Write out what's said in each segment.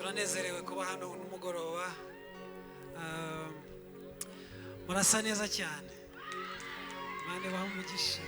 turanezerewe kuba hano n'umugoroba. Murasa neza cyane, Imana ibahe umugisha.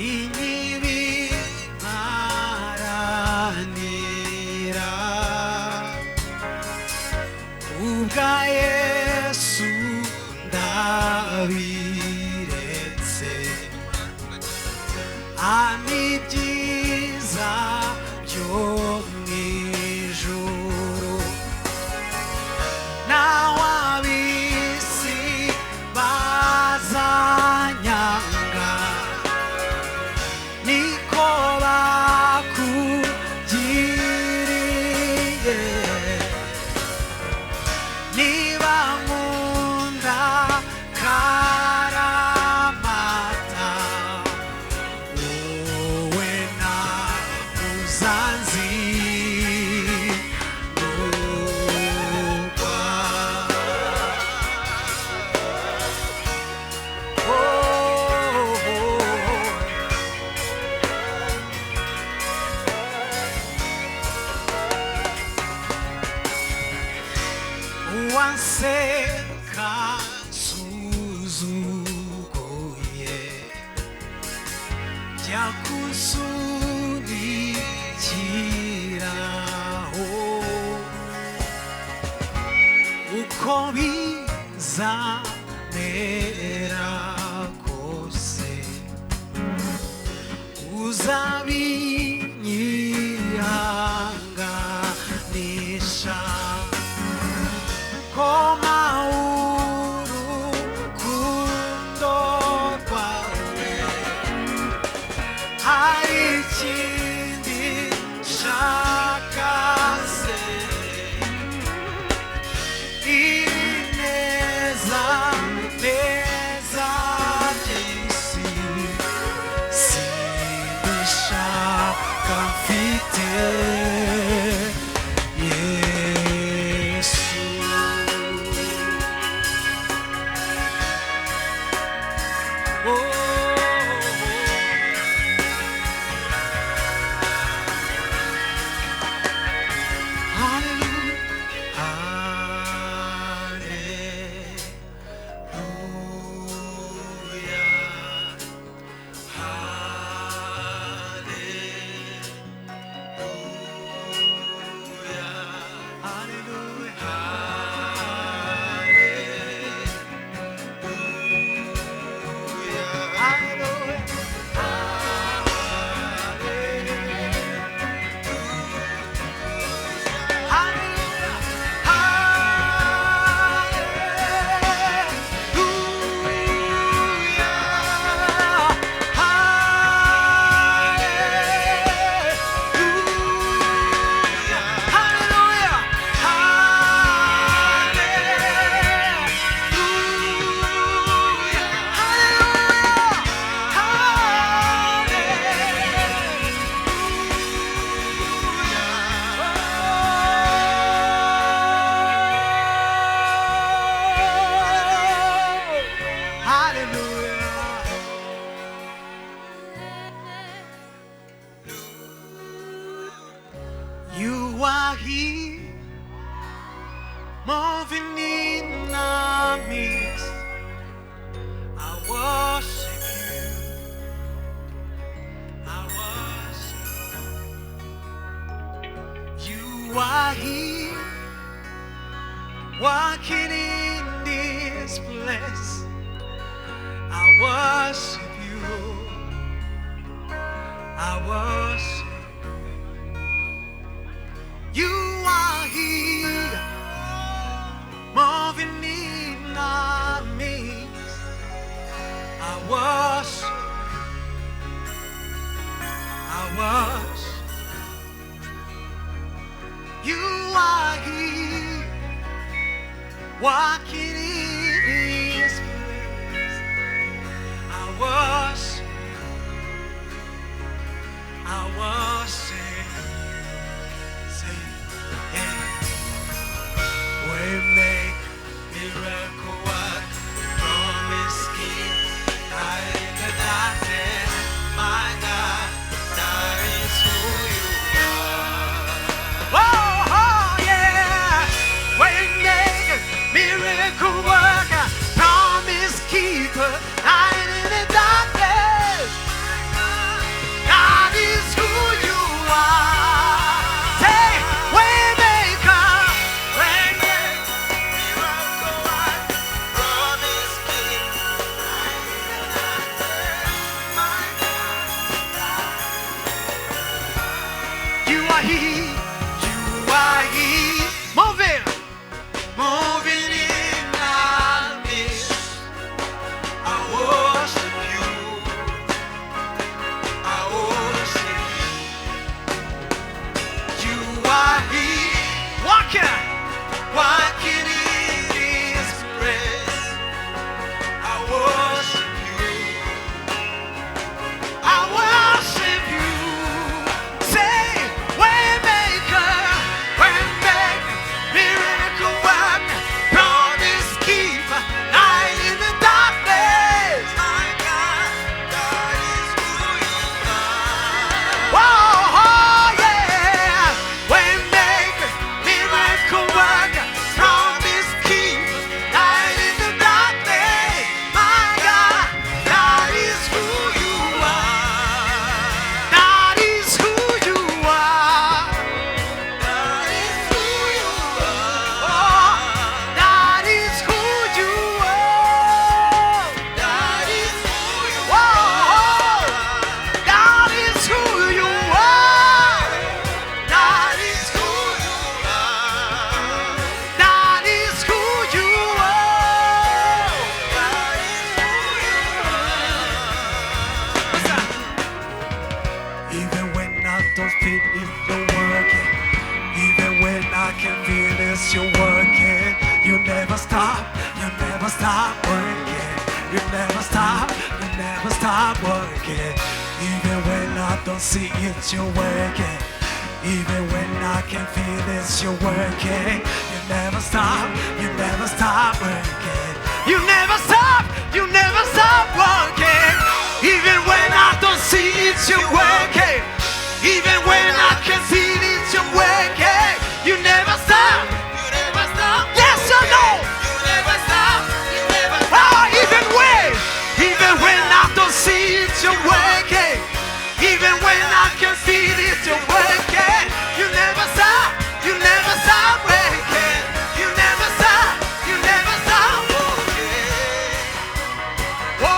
Shine. are here, moving in our midst. I worship you. I worship you. You are here, walking in this place. I worship you. I worship. You are here, moving in our midst. I worship. I worship. You are here, walking in this place. I worship. I worship. Say, yeah. We make miracle work, promise keep, light in the darkness. My God, that is who you are. Oh, oh yeah. We make miracle work, promise keeper, light in the darkness. God is who you are. Say, Waymaker, miracle work, promise keeper, light in the darkness. My God, you are here, moving in our midst. I worship you. I worship you. You are here, walking in this place. I worship you. I worship you. Say, Waymaker, miracle work, promise keeper, light in the darkness. My God, that is who you are. Oh, oh yeah. Waymaker, miracle work, promise keeper, light in the darkness. My God, that is who you are. That is who you are. That is who you are. Oh, that is who you are. That is who you are. That is who you are. That is who you are. That is who you are. That is who you are. Even when I don't feel it, you're working. Even when I can feel this, you're working. You never stop working. You never stop working. Even when I don't see it, you're working. Even when I can feel this, you're working. You never stop working. You never stop working. Even when I don't see it, you're working. Even when I can feel it, you're working. You never stop. Yes or no? You never stop. Oh, even when I don't see it, you're working. Even when I can feel it, you're working. You never stop working. You never stop working. Whoa.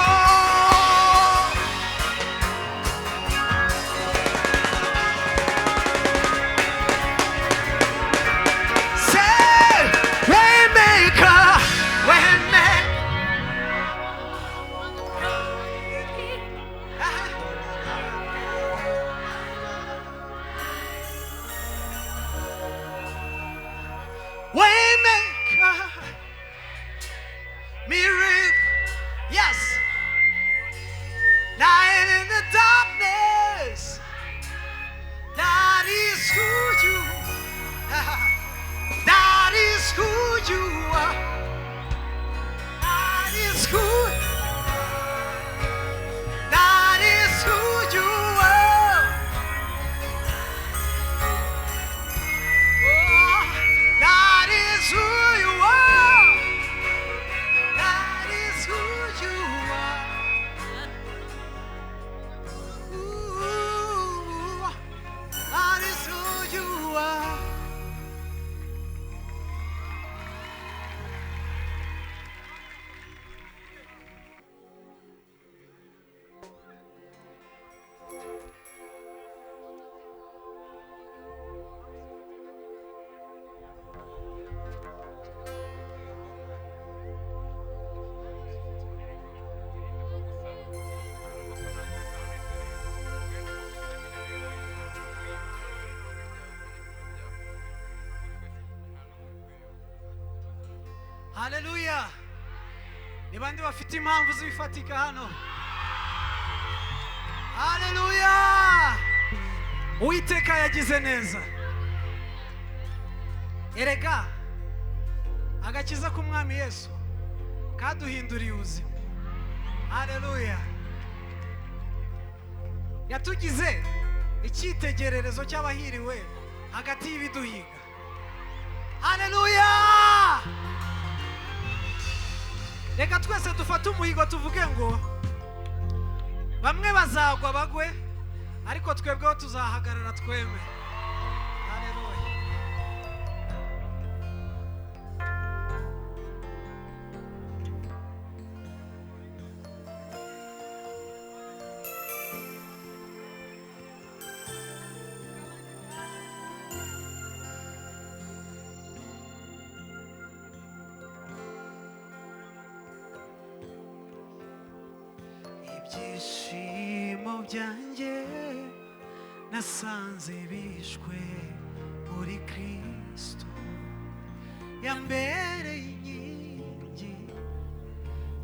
Haleluya. Ni bande bafite impamvu zifatika hano? Haleluya. Uwiteka yagize neza. Erega agakiza k'umwami Yesu kaduhinduriye ubuzima. Haleluya. Yatugize icyitegererezo cy'abahiriwe hagati y'ibiduhiga. Haleluya. Reka twese dufate umuhigo tuvuge ngo bamwe bazagwa bagwe ariko twebweho tuzahagarara tweme. Haleluya. Ibyishimo byanjye nasanze bishwe muri Kristo, yambereye inkingi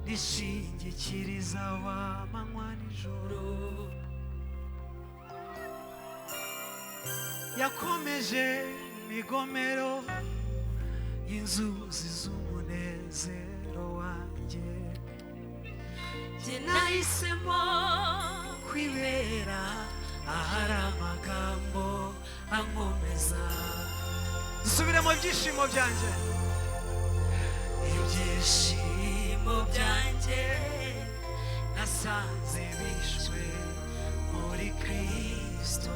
nishingikiriza w'amanywa nijoro, yakomeje imigomero y'inzuzi z'umunezero wanjye. Nahisemo kwibera ahari amagambo ankomeza. Dusubire mu byishimo byanjye. Ibyishimo byanjye nasanze bishwe muri Kristo,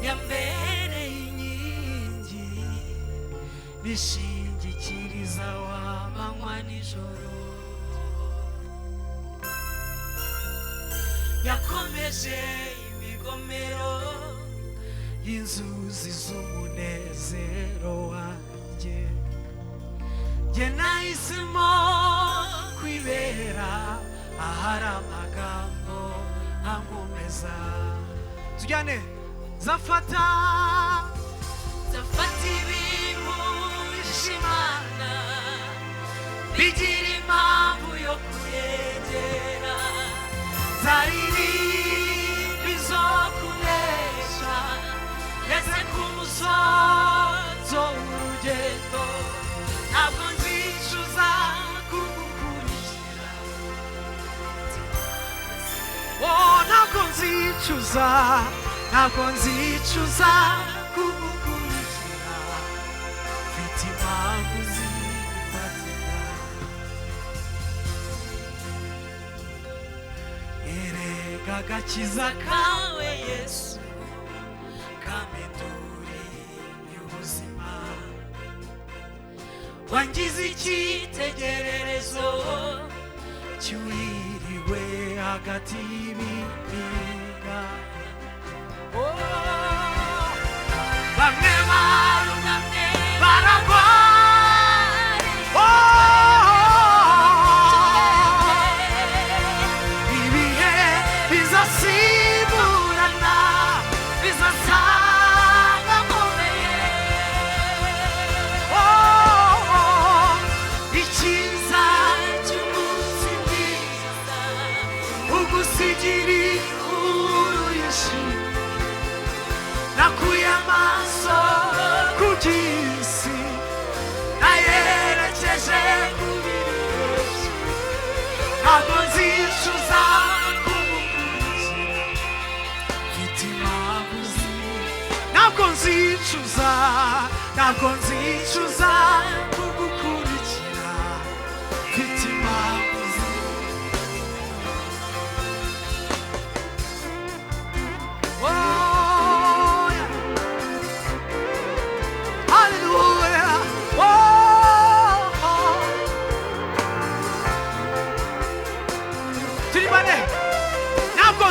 yambereye inkingi nishingikiriza w'amanywa nijoro, yakomeje imigomero y'inzuzi z'umunezero wanjye. Jye nahisemo kwibera ahari amagambo ankomeza. Tujyane. Zafata ibintu bishimana bigira impamvu yo kuyegera, zaririmbi zo kunesha ngeze ku musozo w'urugendo. Ntabwo nzicuza kugukurikira, ntabwo nzicuza kugukurikira, mfite impamvu zifatika. Erega agakiza kawe Yesu kampinduriye ubuzima, wangize icyitegererezo cy'uwiriwe hagati y'ibiniga. Bamwe barunamye baragwa, ibihe bizasimburana bizasanga nkomeye. Icyiza cy'umunsi mwiza ugusigira inkuru yishimye. Nakuye amaso ku by'isi nayerekeje ku biri Yesu. Ntabwo nzicuza kumukurikira, mfite impamvu ntabwo nzicuza kugukurikira, mfite impamvu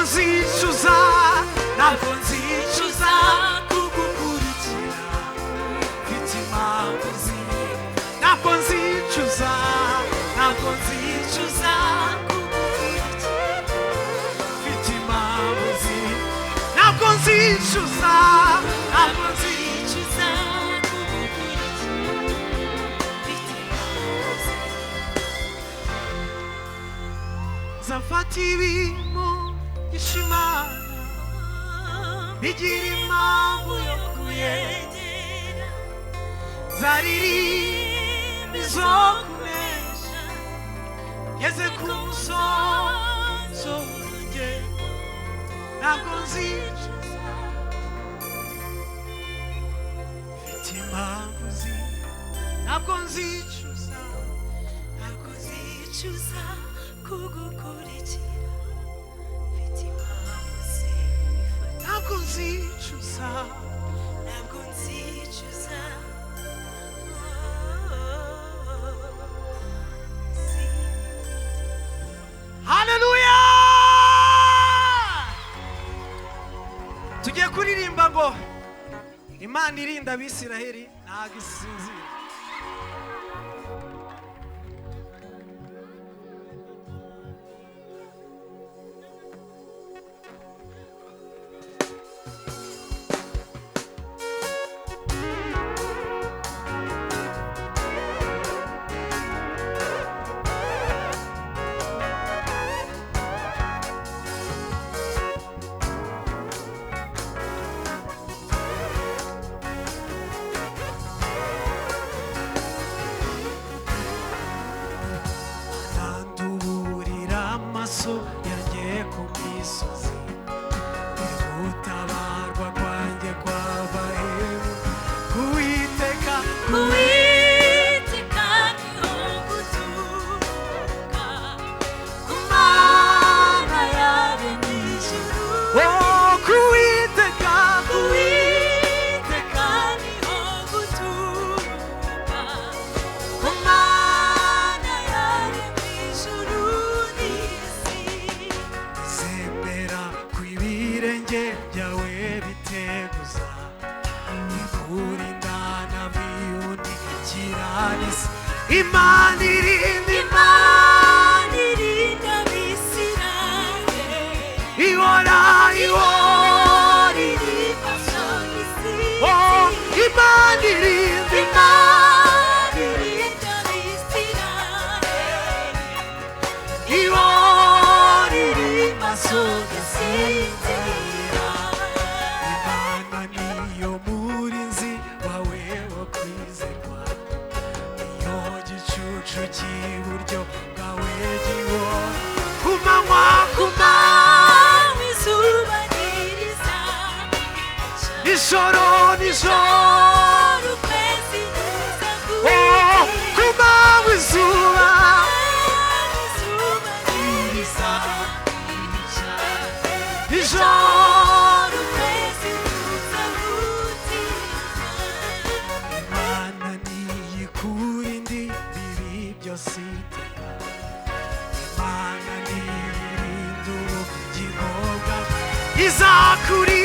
nzicuza nzicuza ntabwo nzicuza zafata ibintu ishimana bigira impamvu yo kuyegera zaririmba izo kunesha ngeze ku musozo w'urugendo ntabwo nzicuza mfite impamvu ntabwo nzicuza kugukurikira mfite impamvu ntabwo nzicuza haleluya tugiye kuririmba ngo Imana irinda abisiraheli ntabwo isinzira Imana irinda abisirayeli ihora irinda oh Imana irinda abisirayeli ihora irinda asogisinzira Imana niyo murinzi wawe wo kwizerwa cy'iburyo bwawe gihora kumanywa izuba ririza nijoro ukwezi kumanywa izuba ririza nijoro ukwezi Imana niyikurinde byose Imana nirinda ubugingo bwawe izakuri